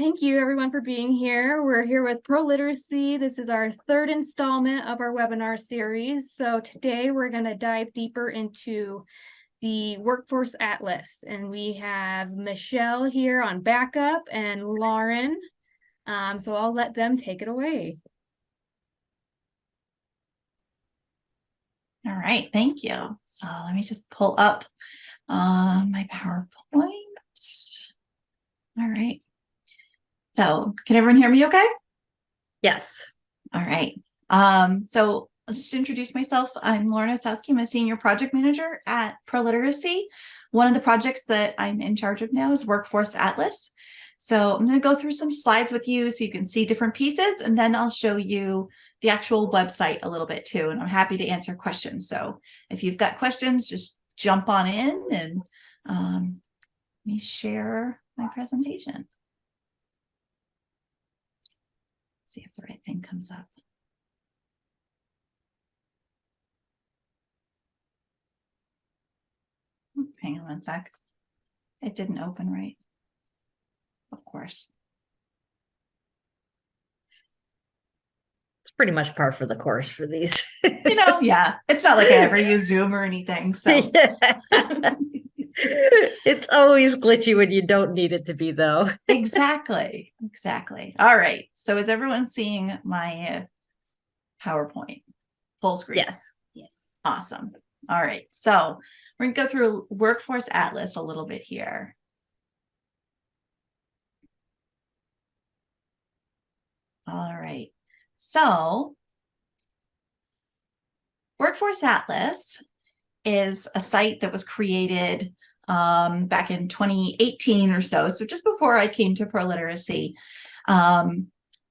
Thank you everyone for being here. We're here with ProLiteracy. This is our third installment of our webinar series. So today we're going to dive deeper into the Workforce Atlas. And we have Michelle here on backup and Lauren. So I'll let them take it away. All right, thank you. So let me just pull up my PowerPoint. All right. So can everyone hear me okay? Yes. All right. So I'll just introduce myself. I'm Lauren Ostowski. I'm a senior project manager at ProLiteracy. One of the projects that I'm in charge of now is Workforce Atlas. So I'm going to go through some slides with you so you can see different pieces, and then I'll show you the actual website a little bit too, and I'm happy to answer questions. So if you've got questions, just jump on in and let me share my presentation. See if the right thing comes up. Hang on one sec. It didn't open right. Of course. It's pretty much par for the course for these. Yeah, it's not like I ever use Zoom or anything. So it's always glitchy when you don't need it to be, though. Exactly. All right. So is everyone seeing my PowerPoint full screen? Yes. Awesome. All right. So we're going to go through Workforce Atlas a little bit here. All right. So Workforce Atlas is a site that was created back in 2018 or so. So just before I came to ProLiteracy.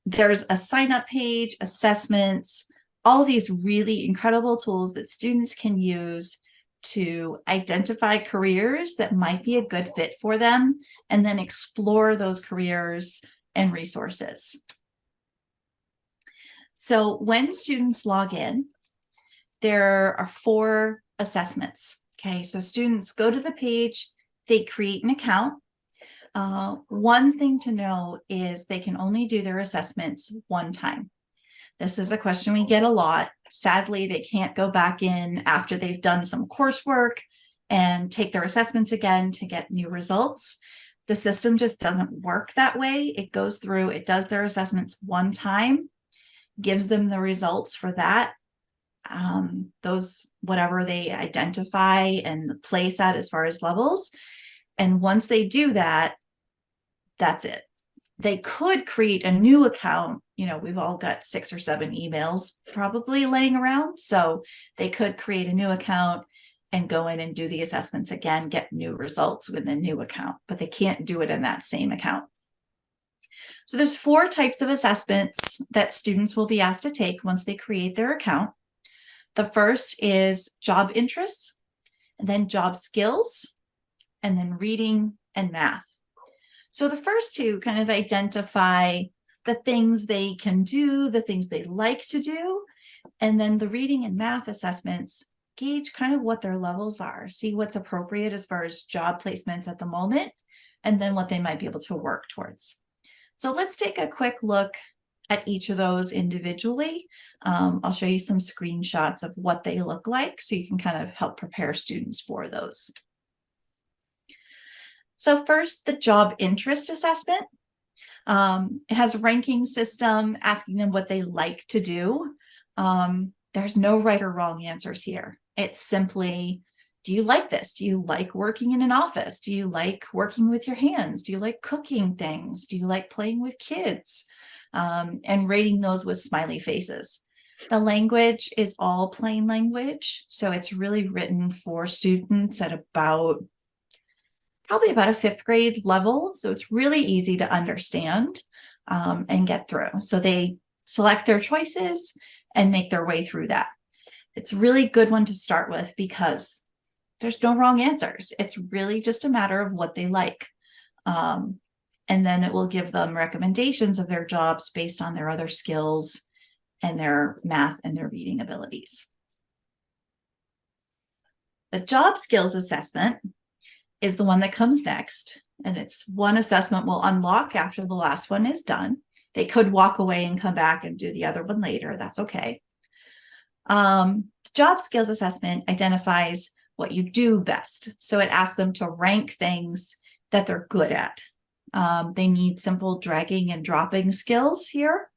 There's a sign-up page, assessments, all these really incredible tools that students can use to identify careers that might be a good fit for them, and then explore those careers and resources. So when students log in, there are 4 assessments. Okay, so students go to the page, they create an account. One thing to know is they can only do their assessments one time. This is a question we get a lot. Sadly, they can't go back in after they've done some coursework and take their assessments again to get new results. The system just doesn't work that way. It goes through, it does their assessments one time, gives them the results for that. Those, whatever they identify and place at as far as levels. And once they do that, that's it. They could create a new account. We've all got 6 or 7 emails probably laying around. So they could create a new account and go in and do the assessments again, get new results with a new account, but they can't do it in that same account. So there's 4 types of assessments that students will be asked to take once they create their account. The first is job interests, and then job skills, and then reading and math. So the first 2 kind of identify the things they can do, the things they like to do, and then the reading and math assessments gauge kind of what their levels are, see what's appropriate as far as job placements at the moment, and then what they might be able to work towards. So let's take a quick look at each of those individually. I'll show you some screenshots of what they look like so you can kind of help prepare students for those. So first, the job interest assessment. It has a ranking system asking them what they like to do. There's no right or wrong answers here. It's simply, do you like this? Do you like working in an office? Do you like working with your hands? Do you like cooking things? Do you like playing with kids? And rating those with smiley faces. The language is all plain language, so it's really written for students at probably about a 5th grade level. So it's really easy to understand and get through. So they select their choices and make their way through that. It's a really good one to start with because there's no wrong answers. It's really just a matter of what they like. And then it will give them recommendations of their jobs based on their other skills and their math and their reading abilities. The job skills assessment is the one that comes next. And it's one assessment will unlock after the last one is done. They could walk away and come back and do the other one later. That's okay. Job skills assessment identifies what you do best. So it asks them to rank things that they're good at. They need simple dragging and dropping skills here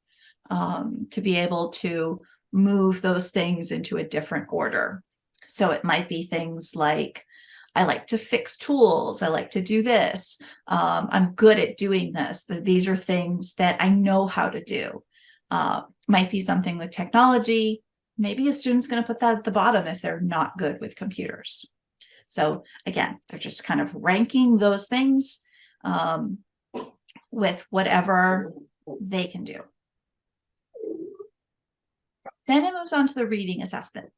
to be able to move those things into a different order. So it might be things like, I like to fix tools. I like to do this. I'm good at doing this. These are things that I know how to do. Might be something with technology. Maybe a student's going to put that at the bottom if they're not good with computers. So again, they're just kind of ranking those things with whatever they can do. Then it moves on to the reading assessment.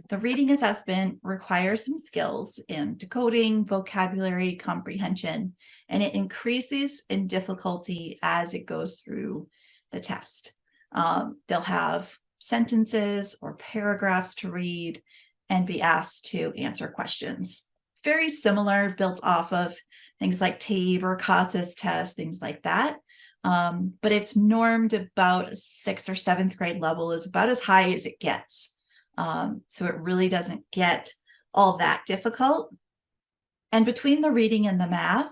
The reading assessment requires some skills in decoding, vocabulary, comprehension, and it increases in difficulty as it goes through the test. They'll have sentences or paragraphs to read and be asked to answer questions. Very similar, built off of things like TABE or CASAS tests, things like that. But it's normed about 6th or 7th grade level, is about as high as it gets. So it really doesn't get all that difficult. And between the reading and the math,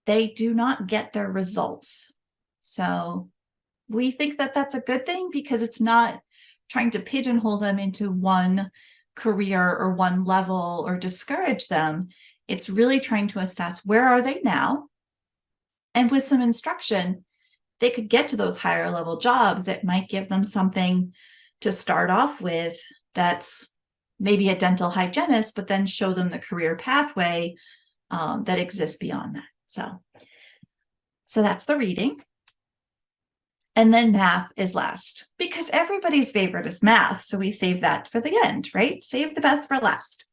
they do not get their results. So we think that that's a good thing because it's not trying to pigeonhole them into one career or one level or discourage them. It's really trying to assess where are they now? And with some instruction, they could get to those higher level jobs. It might give them something to start off with that's maybe a dental hygienist, but then show them the career pathway that exists beyond that. So that's the reading. And then math is last because everybody's favorite is math. So we save that for the end, right? Save the best for last.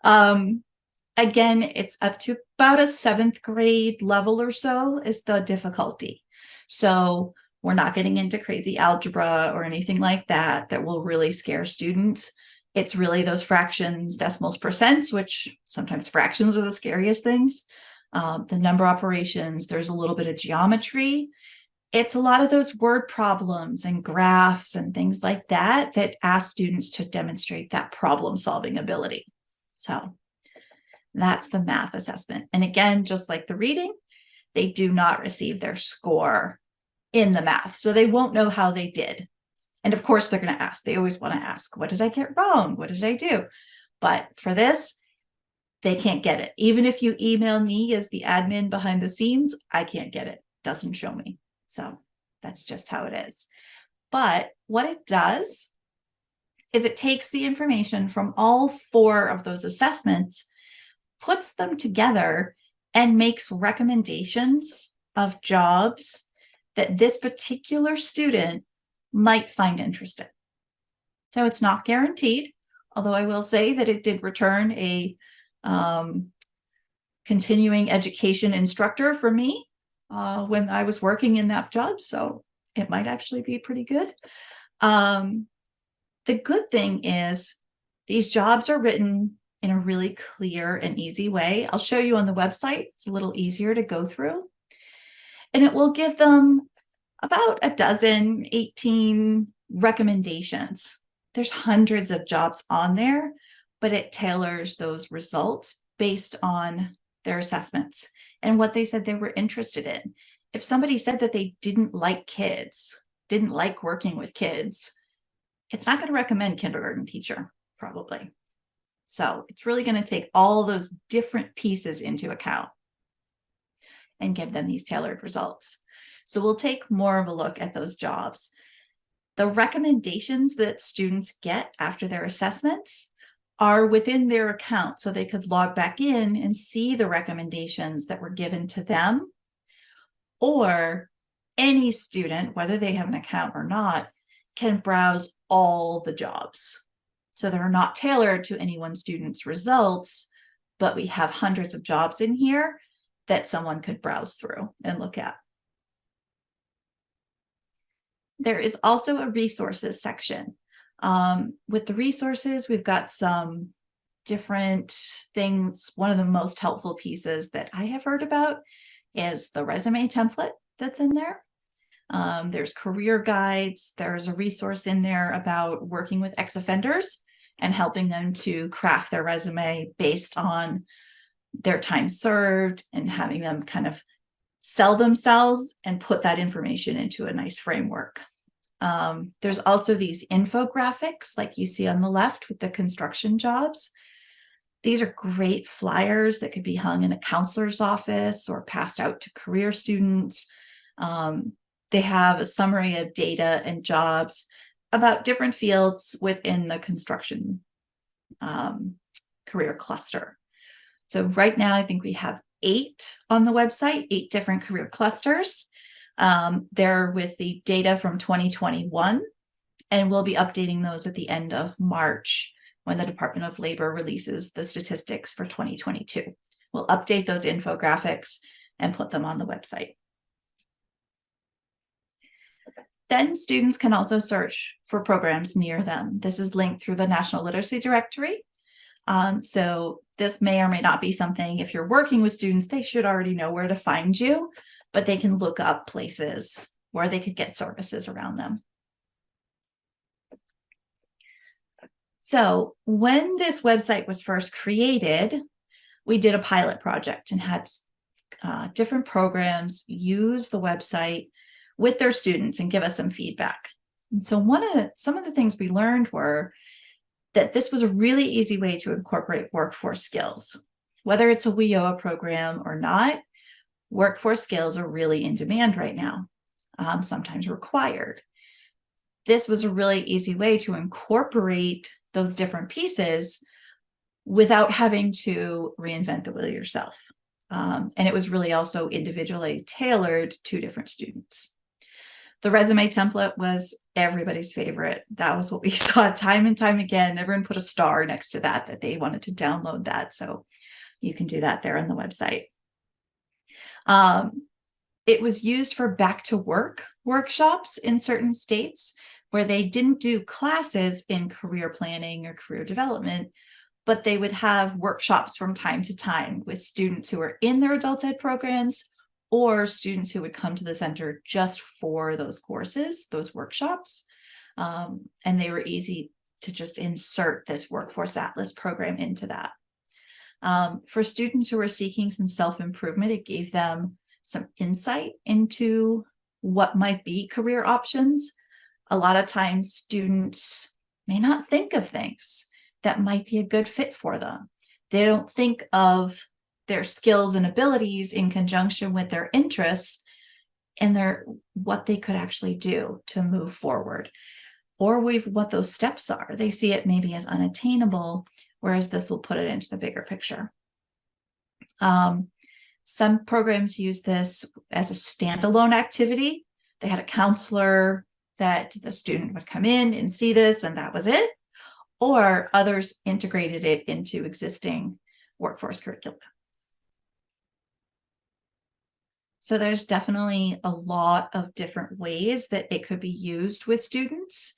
Again, it's up to about a 7th grade level or so is the difficulty. So we're not getting into crazy algebra or anything like that that will really scare students. It's really those fractions, decimals, percents, which sometimes fractions are the scariest things. The number operations, there's a little bit of geometry. It's a lot of those word problems and graphs and things like that that ask students to demonstrate that problem-solving ability. So that's the math assessment. And again, just like the reading, they do not receive their score in the math. So they won't know how they did. And of course, they're going to ask. They always want to ask, what did I get wrong? What did I do? But for this, they can't get it. Even if you email me as the admin behind the scenes, I can't get it. Doesn't show me. So that's just how it is. But what it does is it takes the information from all 4 of those assessments, puts them together, and makes recommendations of jobs that this particular student might find interesting. So it's not guaranteed, although I will say that it did return a continuing education instructor for me when I was working in that job. So it might actually be pretty good. The good thing is these jobs are written in a really clear and easy way. I'll show you on the website. It's a little easier to go through. And it will give them about 18 recommendations. There's hundreds of jobs on there, but it tailors those results based on their assessments and what they said they were interested in. If somebody said that they didn't like kids, didn't like working with kids, it's not going to recommend kindergarten teacher, probably. So it's really going to take all those different pieces into account and give them these tailored results. So we'll take more of a look at those jobs. The recommendations that students get after their assessments are within their account, so they could log back in and see the recommendations that were given to them. Or any student, whether they have an account or not, can browse all the jobs. So they're not tailored to any one student's results, but we have hundreds of jobs in here that someone could browse through and look at. There is also a resources section. With the resources, we've got some different things. One of the most helpful pieces that I have heard about is the resume template that's in there. There's career guides. There's a resource in there about working with ex-offenders and helping them to craft their resume based on their time served and having them kind of sell themselves and put that information into a nice framework. There's also these infographics like you see on the left with the construction jobs. These are great flyers that could be hung in a counselor's office or passed out to career students. They have a summary of data and jobs about different fields within the construction career cluster. So right now, I think we have 8 on the website, 8 different career clusters. They're with the data from 2021, and we'll be updating those at the end of March when the Department of Labor releases the statistics for 2022. We'll update those infographics and put them on the website. Then students can also search for programs near them. This is linked through the National Literacy Directory. So this may or may not be something, if you're working with students, they should already know where to find you, but they can look up places where they could get services around them. So when this website was first created, we did a pilot project and had different programs use the website with their students and give us some feedback. And so some of the things we learned were that this was a really easy way to incorporate workforce skills. Whether it's a WIOA program or not, workforce skills are really in demand right now, sometimes required. This was a really easy way to incorporate those different pieces without having to reinvent the wheel yourself. And it was really also individually tailored to different students. The resume template was everybody's favorite. That was what we saw time and time again. Everyone put a star next to that they wanted to download that. So you can do that there on the website. It was used for back to work workshops in certain states where they didn't do classes in career planning or career development, but they would have workshops from time to time with students who were in their adult ed programs or students who would come to the center just for those courses, those workshops. And they were easy to just insert this Workforce Atlas program into that. For students who were seeking some self-improvement, it gave them some insight into what might be career options. A lot of times students may not think of things that might be a good fit for them. They don't think of their skills and abilities in conjunction with their interests and what they could actually do to move forward, or what those steps are. They see it maybe as unattainable, whereas this will put it into the bigger picture. Some programs use this as a standalone activity. They had a counselor that the student would come in and see this, and that was it. Or others integrated it into existing workforce curricula. So there's definitely a lot of different ways that it could be used with students.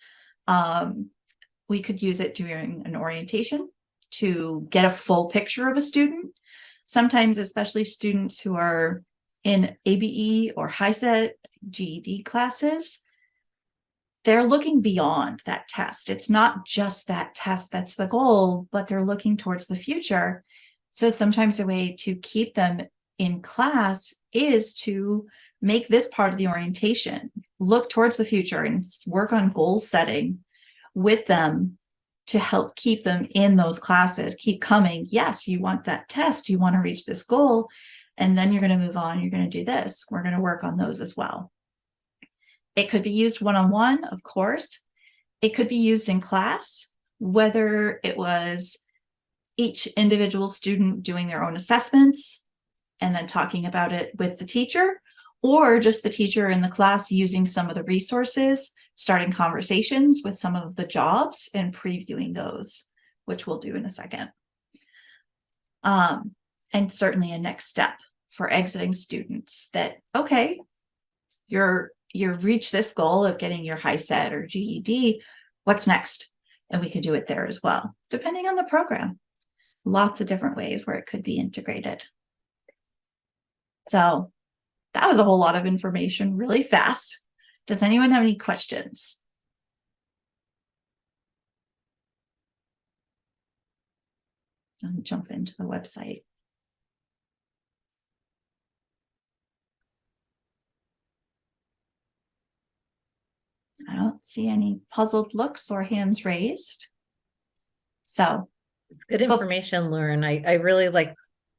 We could use it during an orientation to get a full picture of a student. Sometimes, especially students who are in ABE or HiSET GED classes, they're looking beyond that test. It's not just that test that's the goal, but they're looking towards the future. So sometimes a way to keep them in class is to make this part of the orientation, look towards the future and work on goal setting with them to help keep them in those classes, keep coming. Yes, you want that test, you want to reach this goal, and then you're going to move on, you're going to do this. We're going to work on those as well. It could be used one-on-one, of course. It could be used in class, whether it was each individual student doing their own assessments and then talking about it with the teacher, or just the teacher in the class using some of the resources, starting conversations with some of the jobs and previewing those, which we'll do in a second. And certainly a next step for exiting students that, okay, you've reached this goal of getting your HiSET or GED, what's next? And we could do it there as well, depending on the program. lots of different ways where it could be integrated. So that was a whole lot of information really fast. Does anyone have any questions? I'll jump into the website. I don't see any puzzled looks or hands raised. So It's good information, Lauren. I really like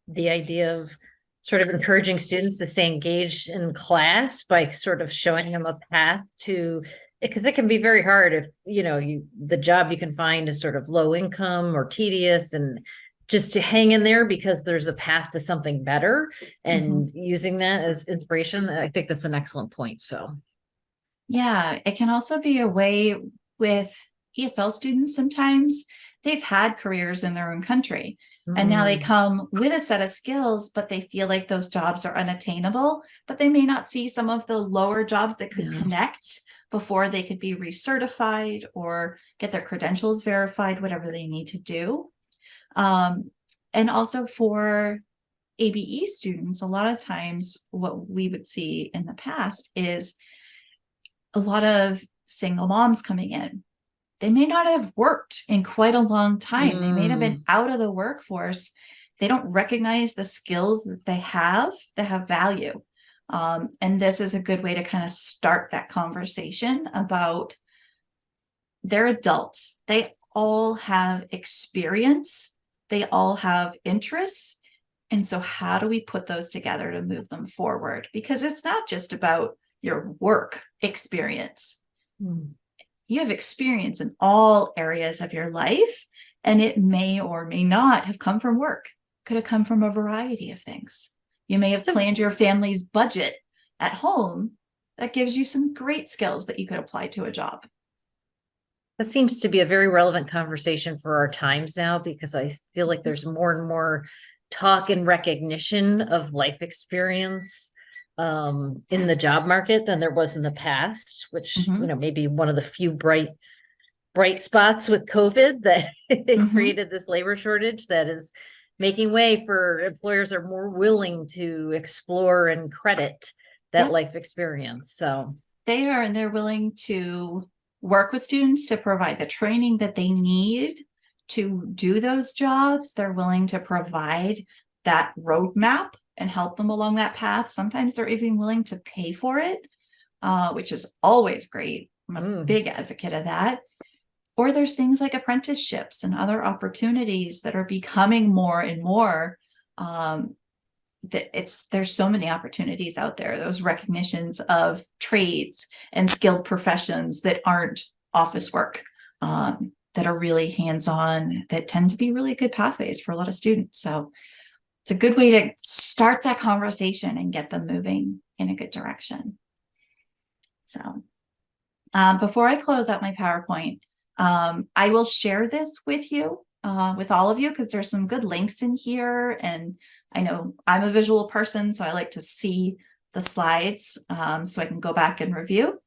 the idea of sort of encouraging students to stay engaged in class by sort of showing them a path to, because it can be very hard if, the job you can find is sort of low income or tedious, and just to hang in there because there's a path to something better, and using that as inspiration. I think that's an excellent point. So yeah, it can also be a way with ESL students. Sometimes they've had careers in their own country and now they come with a set of skills, but they feel like those jobs are unattainable, but they may not see some of the lower jobs that could connect before they could be recertified or get their credentials verified, whatever they need to do. And also for ABE students, a lot of times what we would see in the past is a lot of single moms coming in. They may not have worked in quite a long time. They may have been out of the workforce. They don't recognize the skills that have value. And this is a good way to kind of start that conversation about they're adults. They all have experience. They all have interests. And so how do we put those together to move them forward? Because it's not just about your work experience. You have experience in all areas of your life, and it may or may not have come from work. Could have come from a variety of things. You may have planned your family's budget at home. That gives you some great skills that you could apply to a job. that seems to be a very relevant conversation for our times now, because I feel like there's more and more talk and recognition of life experience in the job market than there was in the past, which, maybe one of the few bright spots with COVID that it created this labor shortage that is making way for employers are more willing to explore and credit that life experience. So they are, and they're willing to work with students to provide the training that they need to do those jobs. They're willing to provide that roadmap and help them along that path. Sometimes they're even willing to pay for it, which is always great. I'm a big advocate of that. Or there's things like apprenticeships and other opportunities that are becoming more and more. There's so many opportunities out there. Those recognitions of trades and skilled professions that aren't office work, that are really hands-on, that tend to be really good pathways for a lot of students. So it's a good way to start that conversation and get them moving in a good direction. So before I close out my PowerPoint, I will share this with you, with all of you, because there's some good links in here. And I know I'm a visual person, so I like to see the slides so I can go back and review.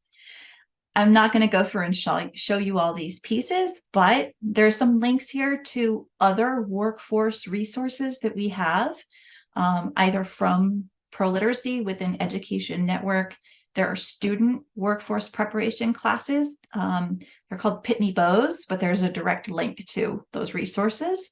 I'm not going to go through and show you all these pieces, but there's some links here to other workforce resources that we have, either from ProLiteracy within Education Network. There are student workforce preparation classes. They're called Pitney Bowes, but there's a direct link to those resources.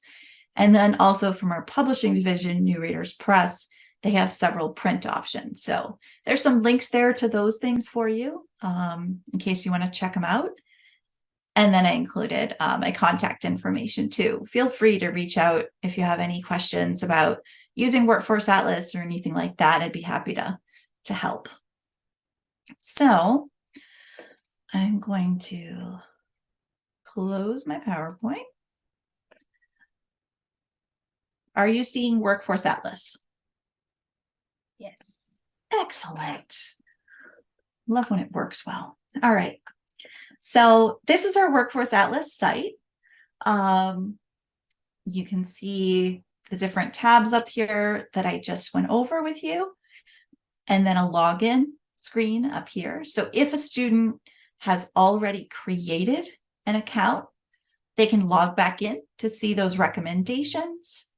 And then also from our publishing division, New Readers Press, they have several print options. So there's some links there to those things for you, in case you want to check them out. And then I included my contact information too. Feel free to reach out if you have any questions about using Workforce Atlas or anything like that. I'd be happy to help. So I'm going to close my PowerPoint. Are you seeing Workforce Atlas? Yes. Excellent. Love when it works well. All right. So this is our Workforce Atlas site. You can see the different tabs up here that I just went over with you, and then a login screen up here. So if a student has already created an account, They can log back in to see those recommendations.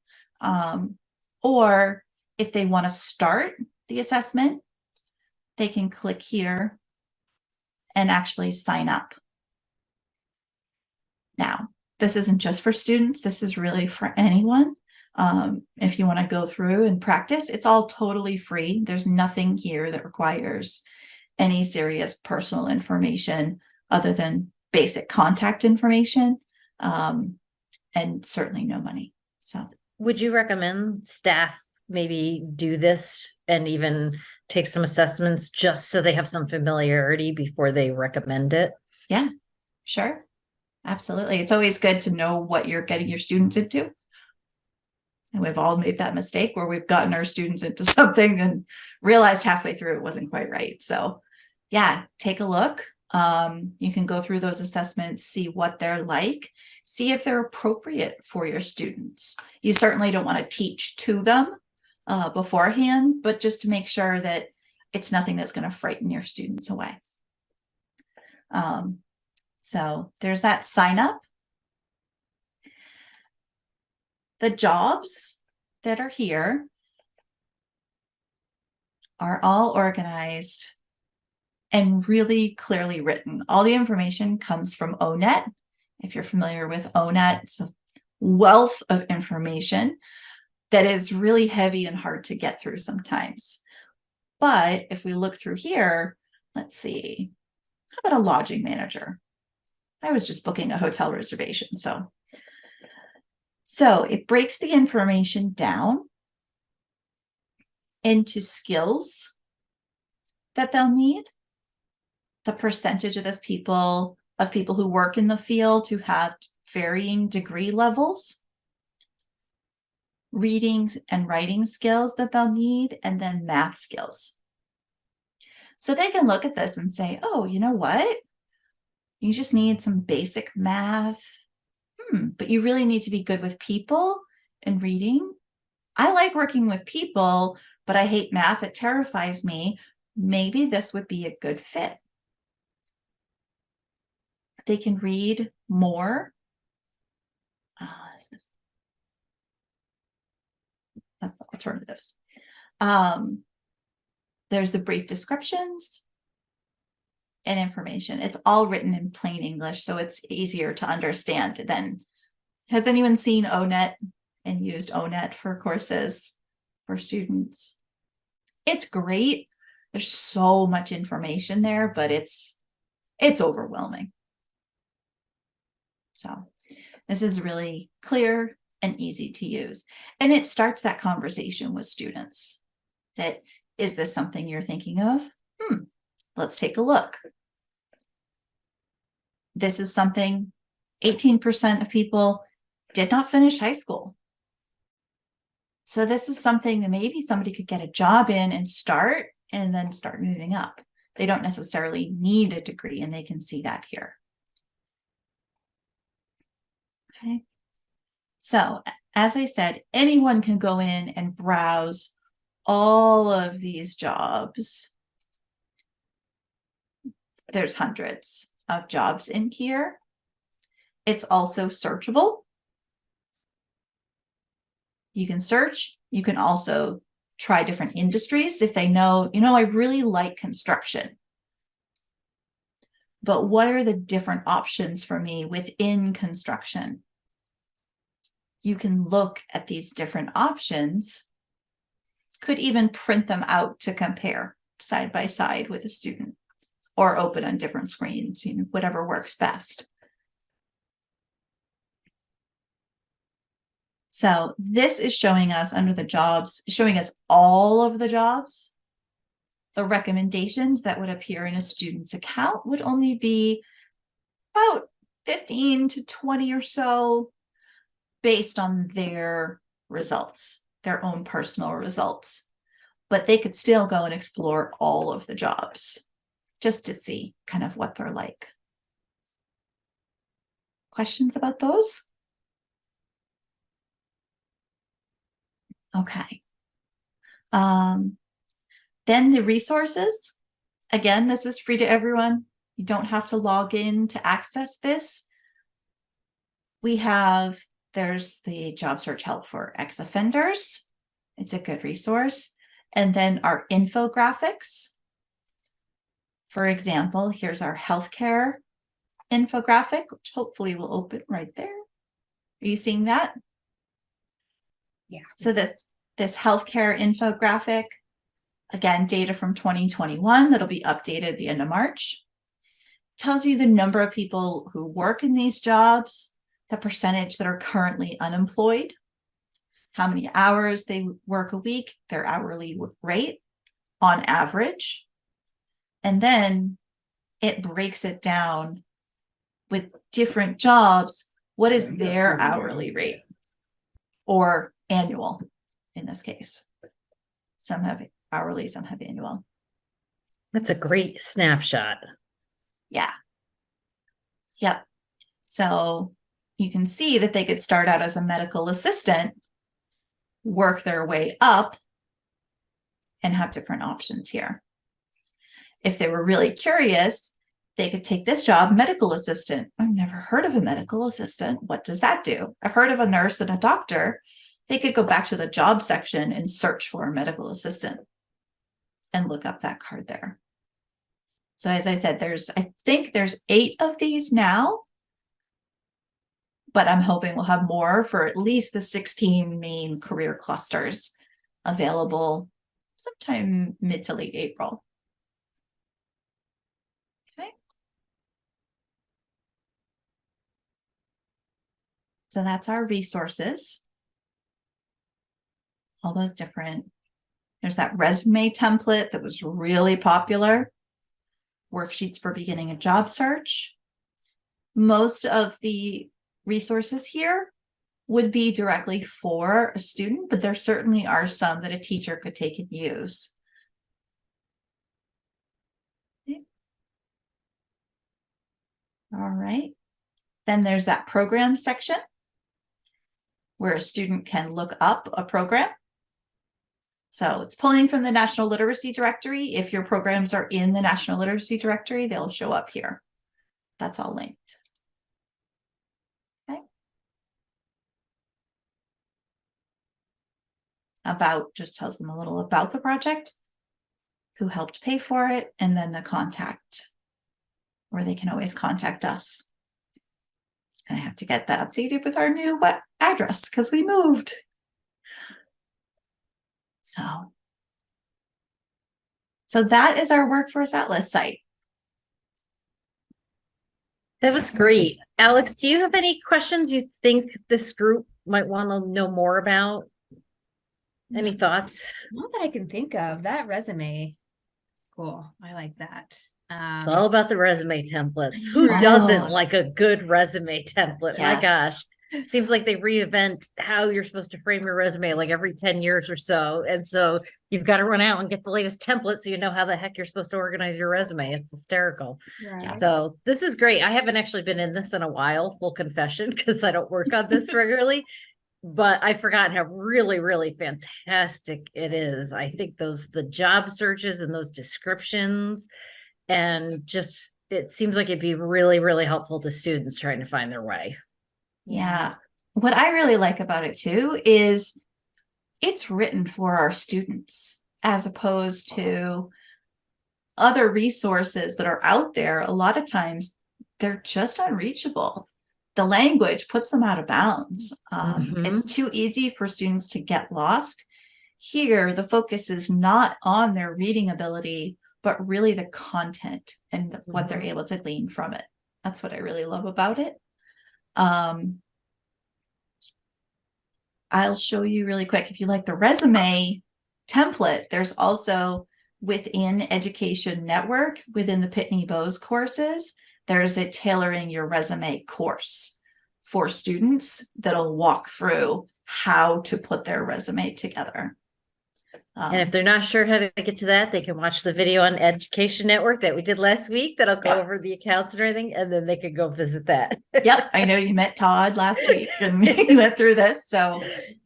Or if they want to start the assessment, they can click here and actually sign up. Now, this isn't just for students. This is really for anyone. If you want to go through and practice, it's all totally free. There's nothing here that requires any serious personal information other than basic contact information, and certainly no money. So, Would you recommend staff maybe do this and even take some assessments just so they have some familiarity before they recommend it? yeah, sure. Absolutely. It's always good to know what you're getting your students into. And we've all made that mistake where we've gotten our students into something and realized halfway through it wasn't quite right. So yeah, take a look. You can go through those assessments, see what they're like, see if they're appropriate for your students. You certainly don't want to teach to them beforehand, but just to make sure that it's nothing that's going to frighten your students away. So there's that sign up. The jobs that are here are all organized and really clearly written. All the information comes from ONET. If you're familiar with ONET, it's a wealth of information that is really heavy and hard to get through sometimes. But if we look through here, let's see, how about a lodging manager? I was just booking a hotel reservation, so it breaks the information down into skills that they'll need, the percentage of people who work in the field who have varying degree levels, reading and writing skills that they'll need, and then math skills. So they can look at this and say, oh, you know what? You just need some basic math. But you really need to be good with people and reading. I like working with people, but I hate math. It terrifies me. Maybe this would be a good fit. They can read more. That's the alternatives. There's the brief descriptions and information. It's all written in plain English, so it's easier to understand than. Has anyone seen ONET and used ONET for courses for students? It's great. There's so much information there, but it's overwhelming. So this is really clear and easy to use. And it starts that conversation with students. That, is this something you're thinking of? Let's take a look. This is something 18% of people did not finish high school. So this is something that maybe somebody could get a job in and then start moving up. They don't necessarily need a degree, and they can see that here. Okay. So as I said, anyone can go in and browse all of these jobs. There's hundreds of jobs in here. It's also searchable. You can search. You can also try different industries if they know, I really like construction. But what are the different options for me within construction? You can look at these different options, could even print them out to compare side by side with a student, or open on different screens, whatever works best. So this is showing us under the jobs, showing us all of the jobs. The recommendations that would appear in a student's account would only be about 15 to 20 or so based on their results, their own personal results. But they could still go and explore all of the jobs just to see kind of what they're like. Questions about those? Okay. Then the resources. Again, this is free to everyone. You don't have to log in to access this. There's the job search help for ex-offenders. It's a good resource. And then our infographics. For example, here's our healthcare infographic, which hopefully will open right there. Are you seeing that? Yeah. So this healthcare infographic, again, data from 2021 that'll be updated at the end of March, tells you the number of people who work in these jobs, the percentage that are currently unemployed, how many hours they work a week, their hourly rate on average. And then it breaks it down with different jobs. What is their hourly rate or annual in this case? Some have hourly, some have annual. That's a great snapshot. Yeah. Yep. So you can see that they could start out as a medical assistant, work their way up, and have different options here. If they were really curious, they could take this job, medical assistant. I've never heard of a medical assistant. What does that do? I've heard of a nurse and a doctor. They could go back to the job section and search for a medical assistant and look up that card there. So as I said, I think there's 8 of these now, but I'm hoping we'll have more for at least the 16 main career clusters available sometime mid to late April. Okay. So that's our resources. All those different, there's that resume template that was really popular. Worksheets for beginning a job search. Most of the resources here would be directly for a student, but there certainly are some that a teacher could take and use. Okay. All right. Then there's that program section where a student can look up a program. So it's pulling from the National Literacy Directory. If your programs are in the National Literacy Directory, they'll show up here. That's all linked. Okay. About just tells them a little about the project, who helped pay for it, and then the contact, where they can always contact us. And I have to get that updated with our new address because we moved. So that is our Workforce Atlas site. That was great. Alex, do you have any questions you think this group might want to know more about? Any thoughts? Not that I can think of. That resume is cool. I like that. It's all about the resume templates. Who Right. doesn't like a good resume template? My Yes. gosh. Seems like they reinvent how you're supposed to frame your resume like every 10 years or so. And so you've got to run out and get the latest template so you know how the heck you're supposed to organize your resume. It's hysterical. Right. So this is great. I haven't actually been in this in a while, full confession, because I don't work on this regularly. But I've forgotten how really, really fantastic it is. I think the job searches and those descriptions, and just it seems like it'd be really, really helpful to students trying to find their way. Yeah. What I really like about it too is it's written for our students as opposed to other resources that are out there. A lot of times they're just unreachable. The language puts them out of bounds. It's too easy for students to get lost. Here, the focus is not on their reading ability, but really the content and what they're able to glean from it. That's what I really love about it. I'll show you really quick. If you like the resume template, there's also within Education Network, within the Pitney Bowes courses, there's a tailoring your resume course for students that'll walk through how to put their resume together. And if they're not sure how to get to that, they can watch the video on Education Network that we did last week that'll go over the accounts and everything, and then they could go visit that. Yep, I know you met Todd last week and we went through this. So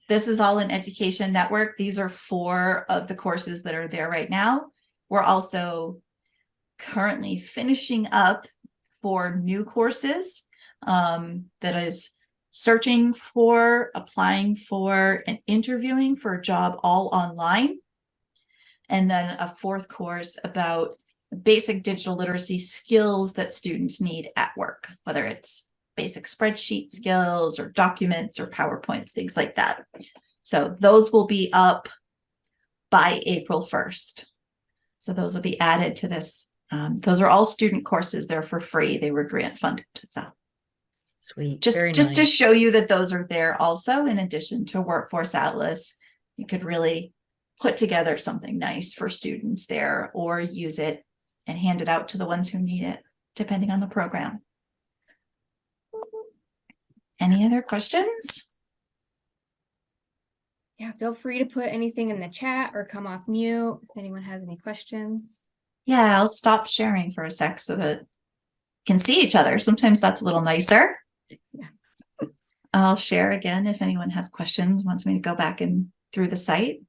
this is all in Education Network. These are 4 of the courses that are there right now. We're also currently finishing up 4 new courses. That is searching for, applying for, and interviewing for a job all online. And then a fourth course about basic digital literacy skills that students need at work, whether it's basic spreadsheet skills or documents or PowerPoints, things like that. So those will be up by April 1st. So those will be added to this. Those are all student courses. They're for free. They were grant funded. So Sweet. just Very to nice. show you that those are there also, in addition to Workforce Atlas. You could really put together something nice for students there, or use it and hand it out to the ones who need it, depending on the program. Any other questions? Yeah, feel free to put anything in the chat or come off mute if anyone has any questions. Yeah, I'll stop sharing for a sec so that you can see each other. Sometimes that's a little nicer. Yeah. I'll share again if anyone has questions, wants me to go back and through the site.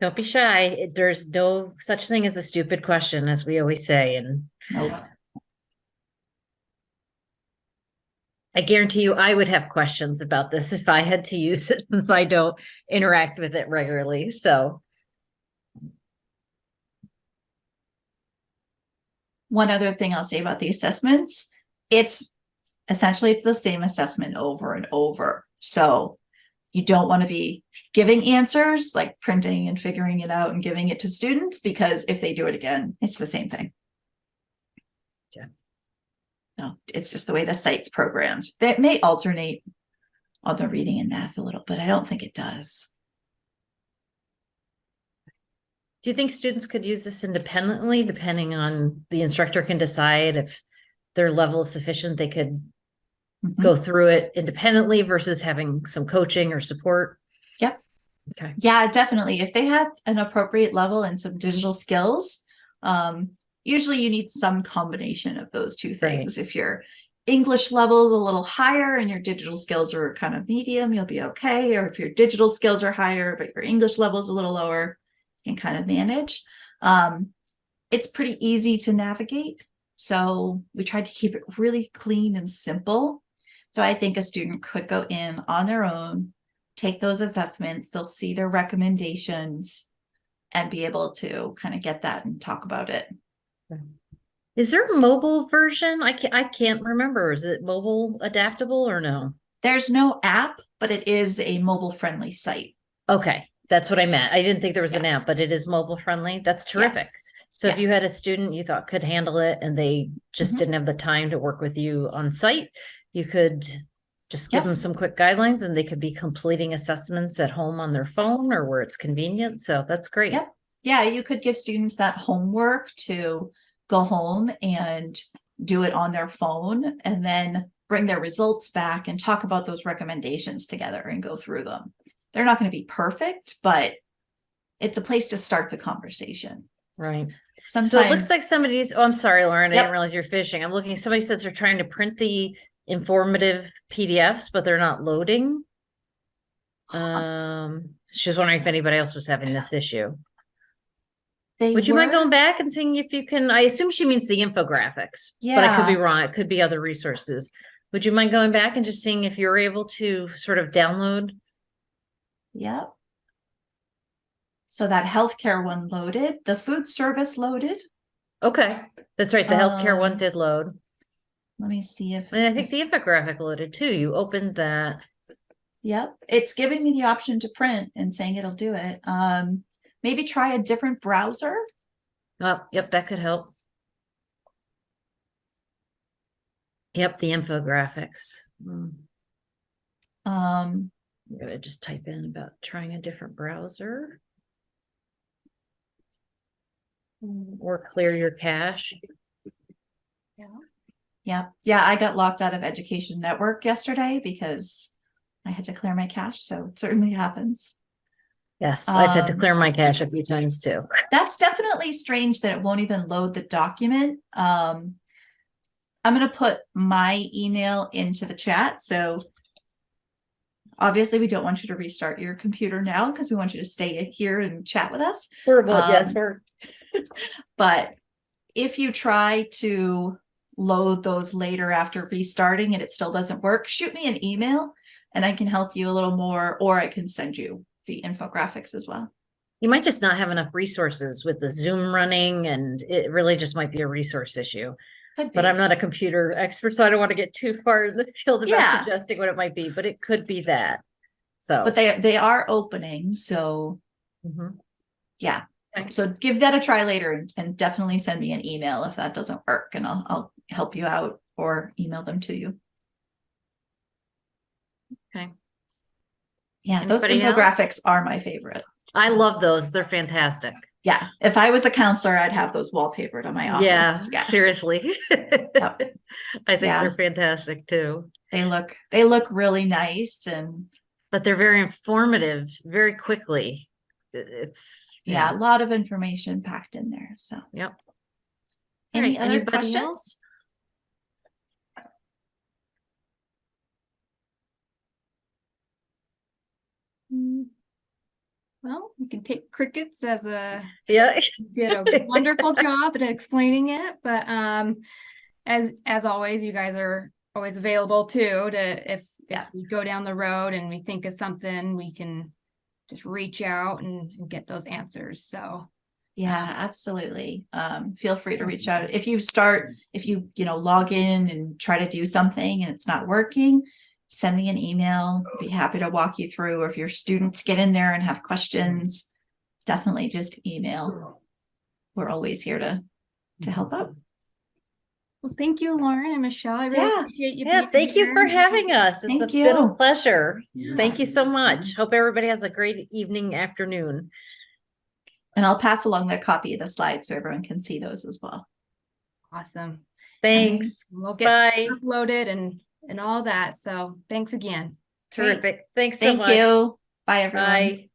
Don't be shy. There's no such thing as a stupid question, as we always say. And Nope. I guarantee you I would have questions about this if I had to use it, since I don't interact with it regularly. So One other thing I'll say about the assessments, it's essentially the same assessment over and over. So you don't want to be giving answers, like printing and figuring it out and giving it to students, because if they do it again, it's the same thing. Yeah. No, it's just the way the site's programmed. That may alternate on the reading and math a little, but I don't think it does. do you think students could use this independently, depending on the instructor can decide if their level is sufficient, they could Mhm. go through it independently versus having some coaching or support? Yep. Okay. Yeah, definitely. If they had an appropriate level and some digital skills, usually you need some combination of those two things. If your English level is a little higher and your digital skills are kind of medium, you'll be okay. Or if your digital skills are higher, but your English level is a little lower, you can kind of manage. It's pretty easy to navigate. So we tried to keep it really clean and simple. So I think a student could go in on their own, take those assessments, they'll see their recommendations and be able to kind of get that and talk about it. Is there a mobile version? I can't remember. Is it mobile adaptable or no? There's no app, but it is a mobile friendly site. Okay, that's what I meant. I didn't think there was an Yeah. app, but it is mobile friendly. That's terrific. Yes. So if Yeah. you had a student you thought could handle it and they just Mhm. didn't have the time to work with you on site, you could just give Yep. them some quick guidelines and they could be completing assessments at home on their phone or where it's convenient. So that's great. Yep. Yeah, you could give students that homework to go home and do it on their phone and then bring their results back and talk about those recommendations together and go through them. They're not going to be perfect, but it's a place to start the conversation. Right. Sometimes, So it looks like somebody's, oh, I'm sorry, Lauren, I Yep. didn't realize you're fishing. I'm looking, somebody says they're trying to print the informative PDFs, but they're not loading. She was wondering if anybody else was having this issue. Would you mind going back and seeing if you can, I assume she means the infographics, but I could be Yeah. wrong. It could be other resources. Would you mind going back and just seeing if you're able to sort of download? Yep. So that healthcare one loaded, the food service loaded. Okay, that's right. The healthcare one Um, did load. Let me see if, And I think the infographic loaded too. You opened that. yep, it's giving me the option to print and saying it'll do it. Maybe try a different browser. Oh, yep, that could help. Yep, the infographics. Um, I'm gonna just type in about trying a different browser. Or clear your cache. yeah, I got locked out of Education Network yesterday because I had to clear my cache. So it certainly happens. Yes, I've had to clear my cache a few times too. That's definitely strange that it won't even load the document. I'm going to put my email into the chat. So obviously we don't want you to restart your computer now because we want you to stay here and chat with us. Yes, we're But if you try to load those later after restarting and it still doesn't work, shoot me an email and I can help you a little more, or I can send you the infographics as well. You might just not have enough resources with the Zoom running, and it really just might be a resource issue. Could But be. I'm not a computer expert, so I don't want to get too far in the field about Yeah. suggesting what it might be, but it could be that. So, But they are opening, so mhm. yeah. Okay. So give that a try later and definitely send me an email if that doesn't work, and I'll help you out or email them to you. Okay. Yeah, those Anybody else? infographics are my favorite. I love those. They're fantastic. Yeah, if I was a counselor, I'd have those wallpapered on my office. Yeah, seriously. Yep. I think Yeah. they're fantastic too. They look really nice, and But they're very informative very quickly. It's yeah, a lot of information packed in there. So Yep. any Right, other anybody questions? else? Well, we can take crickets as a Yeah. did a wonderful job at explaining it, but as always, you guys are always available too to if we go down the road and we think of something, we can just reach out and get those answers. So Yeah, absolutely. Feel free to reach out. If you log in and try to do something and it's not working, send me an email. I'd be happy to walk you through. Or if your students get in there and have questions, definitely just email. We're always here to help out. well, thank you, Lauren and Michelle. I really appreciate you. Yeah, being thank you for here. having us. It's Thank been a you. pleasure. Thank you so much. Hope everybody has a great evening, afternoon. And I'll pass along that copy of the slides so everyone can see those as well. Awesome. Thanks. We'll get Bye. uploaded and all that. So thanks again. Terrific. Thanks so Thank much. you. Bye, everyone. Bye.